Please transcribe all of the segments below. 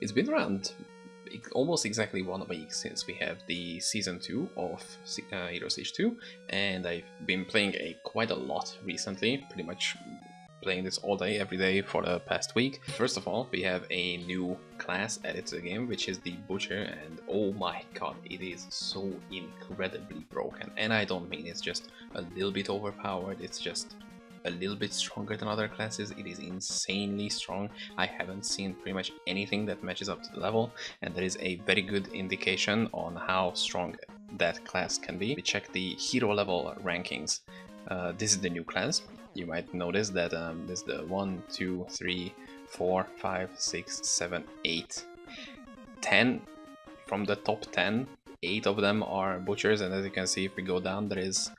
It's been around almost exactly 1 week since we have the Season 2 of Heroes Age 2, and I've been playing quite a lot recently, pretty much playing this all day, every day for the past week. First of all, we have a new class added to the game, which is the Butcher, and oh my god, it is so incredibly broken. And I don't mean it's just a little bit overpowered, it's just a little bit stronger than other classes. It is insanely strong. I haven't seen pretty much anything that matches up to the level, and there is a very good indication on how strong that class can be. We check the hero level rankings. This is the new class. You might notice that there's the 1, 2, 3, 4, 5, 6, 7, 8, 10. From the top 10, 8 of them are butchers, and as you can see, if we go down, there is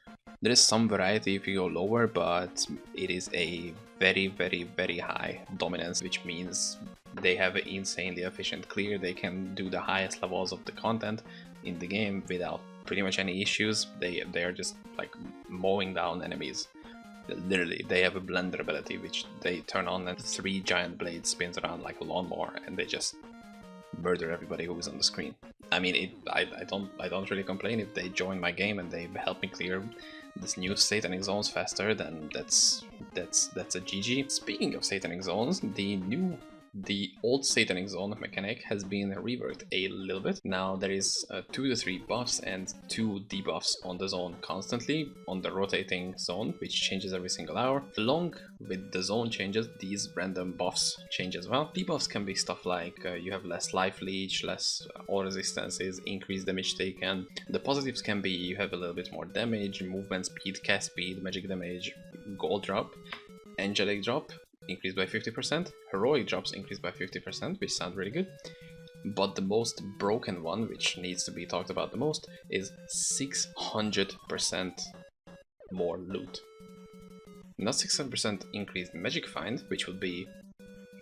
some variety if you go lower, but it is a very high dominance, which means they have an insanely efficient clear. They can do the highest levels of the content in the game without pretty much any issues. They are just like mowing down enemies. Literally, they have a blender ability which they turn on and 3 giant blades spins around like a lawnmower, and they just murder everybody who is on the screen. I mean, I don't really complain. If they join my game and they help me clear this new Satanic zones faster, then that's a GG. Speaking of Satanic zones, the old Satanic zone mechanic has been reworked a little bit. Now there is 2 to 3 buffs and 2 debuffs on the zone constantly on the rotating zone, which changes every single hour. Along with the zone changes, these random buffs change as well. Debuffs can be stuff like you have less life leech, less all resistances, increased damage taken. The positives can be you have a little bit more damage, movement speed, cast speed, magic damage, gold drop, angelic drop increased by 50%, heroic drops increased by 50%, which sound really good. But the most broken one, which needs to be talked about the most, is 600% more loot. Not 600% increased magic find, which would be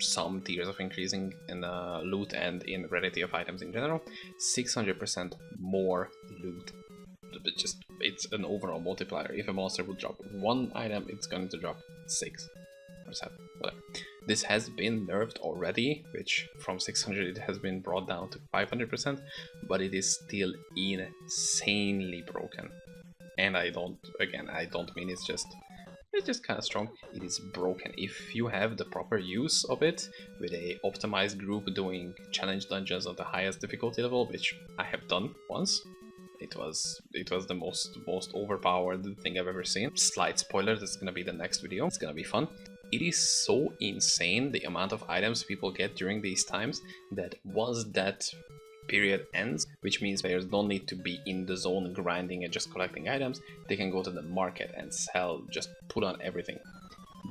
some tiers of increasing in loot and in rarity of items in general. 600% more loot. It's an overall multiplier. If a monster would drop 1 item, it's going to drop 6. 7, whatever. This has been nerfed already, which from 600 it has been brought down to 500%, but it is still insanely broken. And I don't mean it's just kind of strong. It is broken. If you have the proper use of it with a optimized group doing challenge dungeons on the highest difficulty level, which I have done once. It was the most overpowered thing I've ever seen. Slight spoiler, that's gonna be the next video. It's gonna be fun. It is so insane the amount of items people get during these times that once that period ends, which means players don't need to be in the zone grinding and just collecting items, they can go to the market and sell, just put on everything.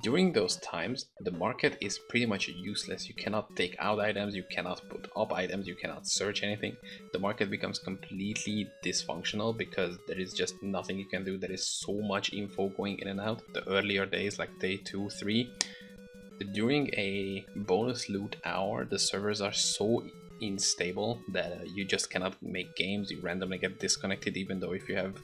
During those times, the market is pretty much useless. You cannot take out items, you cannot put up items, you cannot search anything. The market becomes completely dysfunctional because there is just nothing you can do. There is so much info going in and out. The earlier days, like day 2, 3, during a bonus loot hour, the servers are so unstable that you just cannot make games. You randomly get disconnected, even though if you have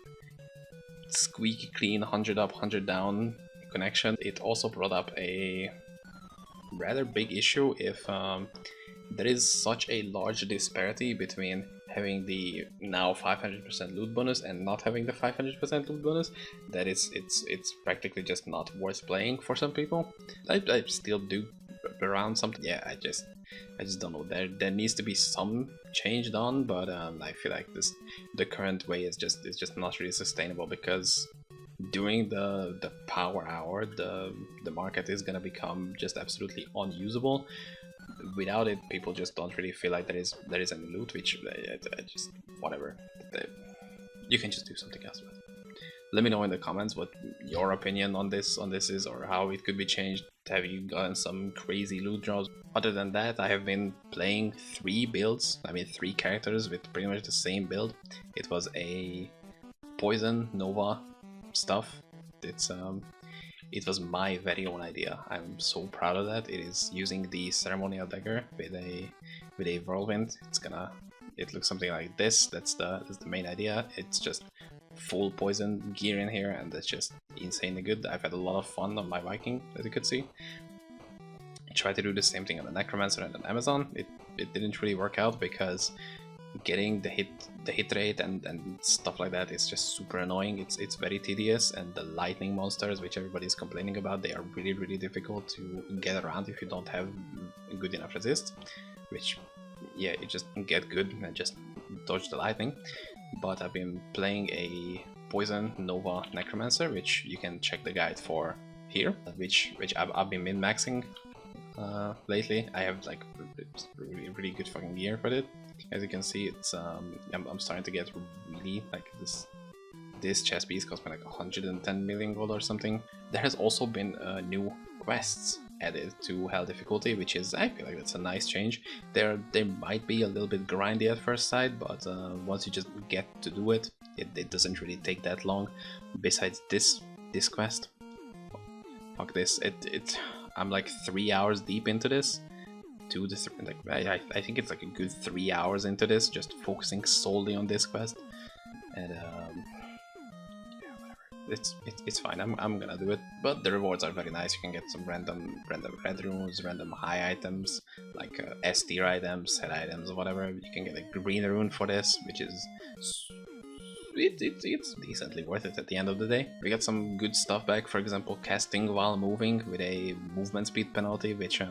squeaky clean 100 up, 100 down connection. It also brought up a rather big issue if there is such a large disparity between having the now 500% loot bonus and not having the 500% loot bonus that it's practically just not worth playing for some people. I still do around something. Yeah, I just don't know. There needs to be some change done, but I feel like the current way is just not really sustainable, because during the power hour, the market is gonna become just absolutely unusable. Without it, people just don't really feel like there is any loot, which just whatever. You can just do something else with it. Let me know in the comments what your opinion on this is, or how it could be changed. Have you gotten some crazy loot drops? Other than that, I have been playing 3 builds. I mean 3 characters with pretty much the same build. It was a Poison Nova stuff. It was my very own idea. I'm so proud of that. It is using the ceremonial dagger with a whirlwind. It looks something like this. That's the main idea. It's just full poison gear in here, and that's just insanely good. I've had a lot of fun on my Viking, as you could see. tried to do the same thing on the necromancer and on Amazon. It didn't really work out because getting the hit rate and stuff like that is just super annoying. It's very tedious, and the lightning monsters, which everybody's complaining about, they are really difficult to get around if you don't have good enough resist. Which, yeah, you just get good and just dodge the lightning. But I've been playing a Poison Nova Necromancer, which you can check the guide for here, which I've been min-maxing lately. I have like really good fucking gear for it. As you can see, it's I'm starting to get really like this chest piece cost me like 110 million gold or something. There has also been new quests added to Hell difficulty, which is, I feel like that's a nice change. They might be a little bit grindy at first sight, but once you just get to do it, it doesn't really take that long. Besides this quest, fuck this, I'm like 3 hours deep into this. I think it's like a good 3 hours into this, just focusing solely on this quest, and yeah, whatever. It's fine. I'm gonna do it, but the rewards are very nice. You can get some random red runes, random high items like S tier items, head items, whatever. You can get a green rune for this, which is it's decently worth it at the end of the day. We got some good stuff back. For example, casting while moving with a movement speed penalty, which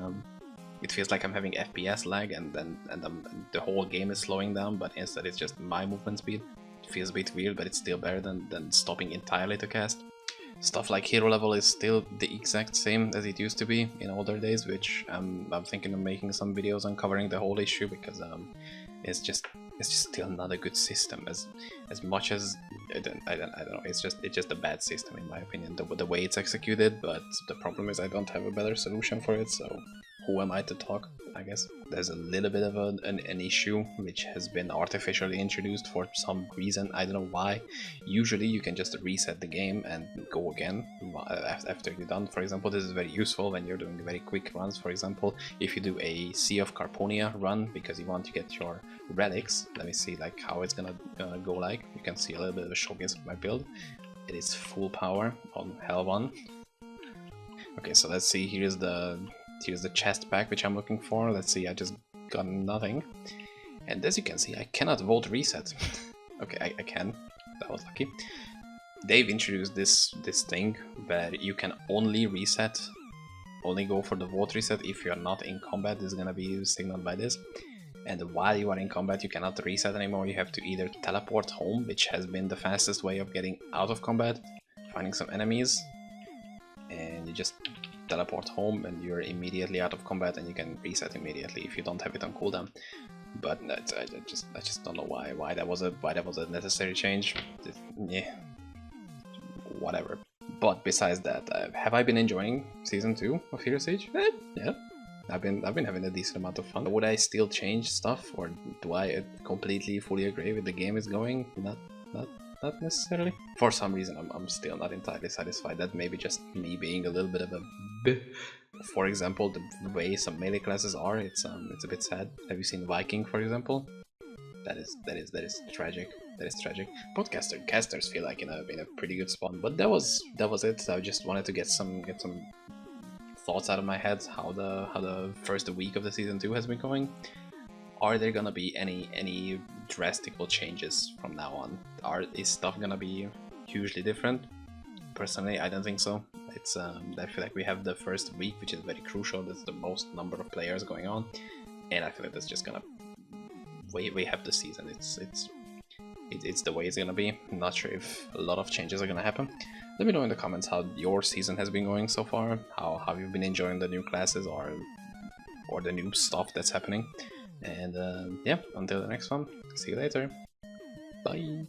it feels like I'm having FPS lag, and the whole game is slowing down, but instead it's just my movement speed. It feels a bit weird, but it's still better than stopping entirely to cast. Stuff like hero level is still the exact same as it used to be in older days, which I'm thinking of making some videos on covering the whole issue, because it's just still not a good system. As much as I don't know, it's just a bad system in my opinion, the way it's executed. But the problem is I don't have a better solution for it, so who am I to talk, I guess. There's a little bit of an issue which has been artificially introduced for some reason, I don't know why. Usually you can just reset the game and go again after you're done. For example, this is very useful when you're doing very quick runs. For example, if you do a Sea of Carponia run because you want to get your relics, let me see like how it's gonna go like. You can see a little bit of a showcase of my build. It is full power on Hell 1. Okay, so let's see, here's the chest pack which I'm looking for. Let's see, I just got nothing. And as you can see, I cannot vote reset. Okay, I can. That was lucky. They've introduced this thing where you can only reset, only go for the vote reset if you're not in combat. This is gonna be signaled by this. And while you are in combat, you cannot reset anymore. You have to either teleport home, which has been the fastest way of getting out of combat, finding some enemies, and you just teleport home and you're immediately out of combat, and you can reset immediately if you don't have it on cooldown. But I just don't know why that was a necessary change. Yeah, whatever. But besides that, have I been enjoying season 2 of Hero Siege? Yeah, I've been having a decent amount of fun. Would I still change stuff, or do I completely fully agree with the game is going? Not necessarily. For some reason, I'm still not entirely satisfied. That may be just me being a little bit of a bit. For example, the way some melee classes are, it's a bit sad. Have you seen Viking, for example? That is tragic. That is tragic. Casters feel like in a pretty good spot. But that was it. I just wanted to get some thoughts out of my head how the first week of the season 2 has been going. Are there gonna be any drastical changes from now on? Is stuff gonna be hugely different? Personally, I don't think so. It's I feel like we have the first week, which is very crucial. That's the most number of players going on, and I feel like that's just gonna we have the season. It's the way it's gonna be. I'm not sure if a lot of changes are gonna happen. Let me know in the comments how your season has been going so far. How you've been enjoying the new classes or the new stuff that's happening. And yeah, until the next one, see you later. Bye.